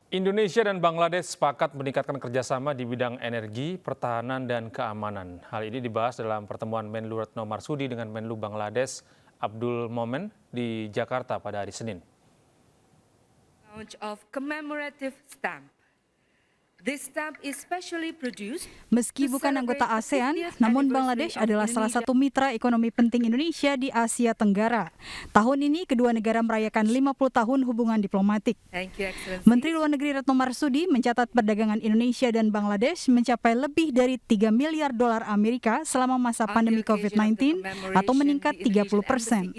Indonesia dan Bangladesh sepakat meningkatkan kerjasama di bidang energi, pertahanan, dan keamanan. Hal ini dibahas dalam pertemuan Menlu Retno Marsudi dengan Menlu Bangladesh Abdul Momen di Jakarta pada hari Senin. Launch of commemorative stamp. This stamp is specially produced. Meski bukan anggota ASEAN, namun Bangladesh adalah salah satu mitra ekonomi penting Indonesia di Asia Tenggara. Tahun ini kedua negara merayakan 50 tahun hubungan diplomatik. Menteri Luar Negeri Retno Marsudi mencatat perdagangan Indonesia dan Bangladesh mencapai lebih dari 3 miliar dolar Amerika selama masa pandemi COVID-19 atau meningkat 30%.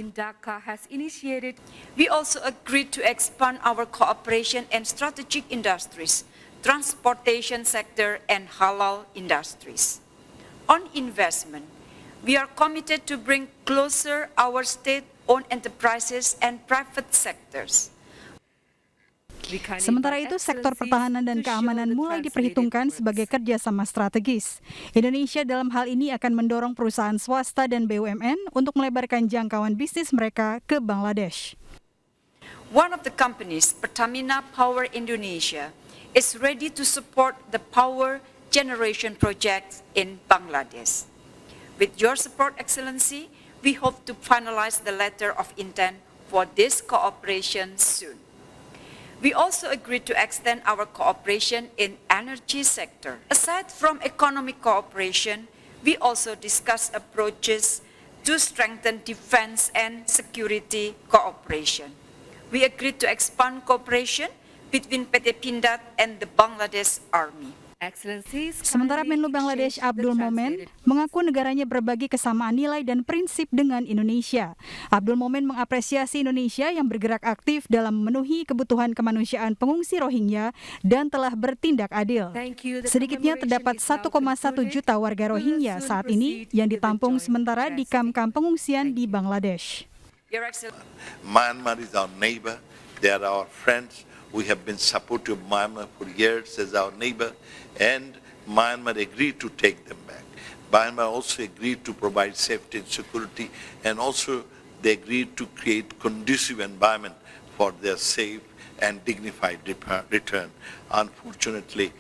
We also agreed to expand our cooperation in strategic industries, transportation sector, and halal industries. On investment, we are committed to bring closer our state-owned enterprises and private sectors. Sementara itu, sektor pertahanan dan keamanan mulai diperhitungkan sebagai kerjasama strategis. Indonesia dalam hal ini akan mendorong perusahaan swasta dan BUMN untuk melebarkan jangkauan bisnis mereka ke Bangladesh. One of the companies, Pertamina Power Indonesia, is ready to support the power generation projects in Bangladesh. With your support, Excellency, we hope to finalize the letter of intent for this cooperation soon. We also agreed to extend our cooperation in energy sector. Aside from economic cooperation, we also discussed approaches to strengthen defense and security cooperation. We agreed to expand cooperation between PT Pindad and the Bangladesh Army. Sementara Menlu Bangladesh Abdul Momen mengaku negaranya berbagi kesamaan nilai dan prinsip dengan Indonesia. Abdul Momen mengapresiasi Indonesia yang bergerak aktif dalam memenuhi kebutuhan kemanusiaan pengungsi Rohingya dan telah bertindak adil. Sedikitnya terdapat 1,1 juta warga Rohingya saat ini yang ditampung sementara di kamp-kamp pengungsian di Bangladesh. Myanmar is our neighbor, they are our friends. We have been supportive of Myanmar for years as our neighbor, and Myanmar agreed to take them back. Myanmar also agreed to provide safety and security, and also they agreed to create conducive environment for their safe and dignified return. Unfortunately,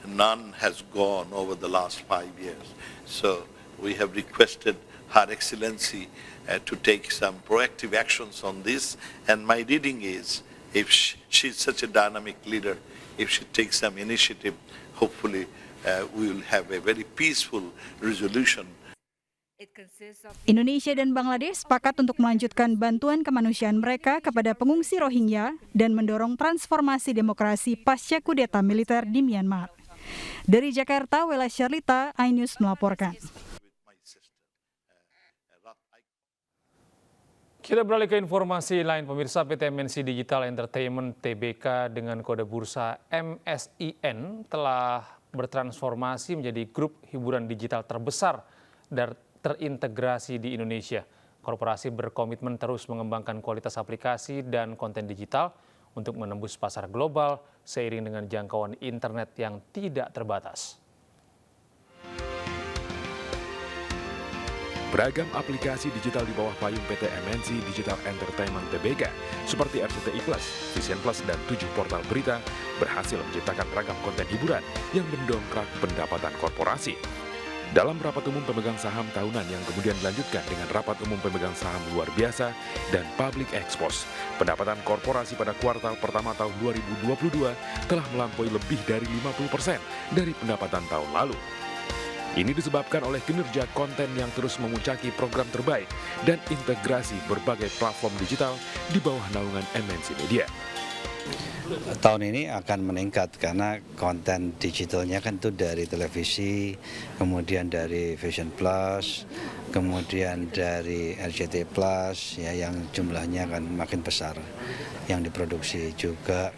none has gone over the last 5 years. So we have requested Her Excellency to take some proactive actions on this, and my reading is, if she's such a dynamic leader, if she takes some initiative, hopefully we will have a very peaceful resolution. Indonesia dan Bangladesh sepakat untuk melanjutkan bantuan kemanusiaan mereka kepada pengungsi Rohingya dan mendorong transformasi demokrasi pasca kudeta militer di Myanmar. Dari Jakarta, Wela Syarlita, iNews melaporkan. Kita beralih ke informasi lain, pemirsa. PT MNC Digital Entertainment Tbk dengan kode bursa MSIN telah bertransformasi menjadi grup hiburan digital terbesar dan terintegrasi di Indonesia. Korporasi berkomitmen terus mengembangkan kualitas aplikasi dan konten digital untuk menembus pasar global seiring dengan jangkauan internet yang tidak terbatas. Beragam aplikasi digital di bawah payung PT MNC Digital Entertainment Tbk seperti RCTI Plus, Vision Plus, dan 7 portal berita berhasil menciptakan ragam konten hiburan yang mendongkrak pendapatan korporasi. Dalam rapat umum pemegang saham tahunan yang kemudian dilanjutkan dengan rapat umum pemegang saham luar biasa dan public expose, pendapatan korporasi pada kuartal pertama tahun 2022 telah melampaui lebih dari 50% dari pendapatan tahun lalu. Ini disebabkan oleh kinerja konten yang terus memuncaki program terbaik dan integrasi berbagai platform digital di bawah naungan MNC Media. Tahun ini akan meningkat karena konten digitalnya kan itu dari televisi, kemudian dari Vision Plus, kemudian dari RCTI Plus, ya, yang jumlahnya akan makin besar yang diproduksi juga.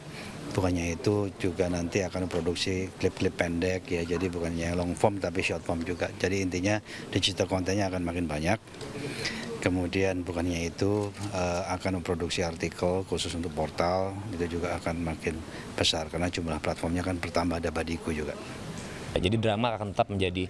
Bukannya itu juga nanti akan produksi klip-klip pendek, ya, jadi bukannya long form tapi short form juga. Jadi intinya digital kontennya akan makin banyak. Kemudian bukannya itu akan memproduksi artikel khusus untuk portal, itu juga akan makin besar karena jumlah platformnya kan bertambah, ada Badiku juga. Jadi drama akan tetap menjadi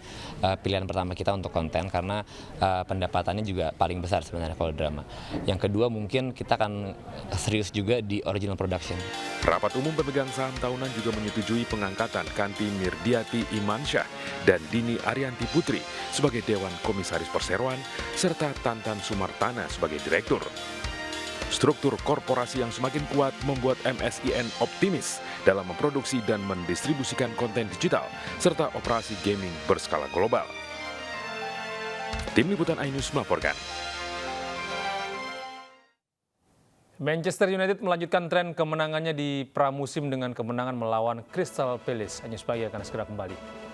pilihan pertama kita untuk konten karena pendapatannya juga paling besar sebenarnya kalau drama. Yang kedua mungkin kita akan serius juga di original production. Rapat umum pemegang saham tahunan juga menyetujui pengangkatan Kanti Mirdiati Imansyah dan Dini Arianti Putri sebagai Dewan Komisaris Perseroan serta Tantan Sumartana sebagai Direktur. Struktur korporasi yang semakin kuat membuat MSIN optimis dalam memproduksi dan mendistribusikan konten digital serta operasi gaming berskala global. Tim Liputan iNews melaporkan. Manchester United melanjutkan tren kemenangannya di pramusim dengan kemenangan melawan Crystal Palace. iNews Pagi akan segera kembali.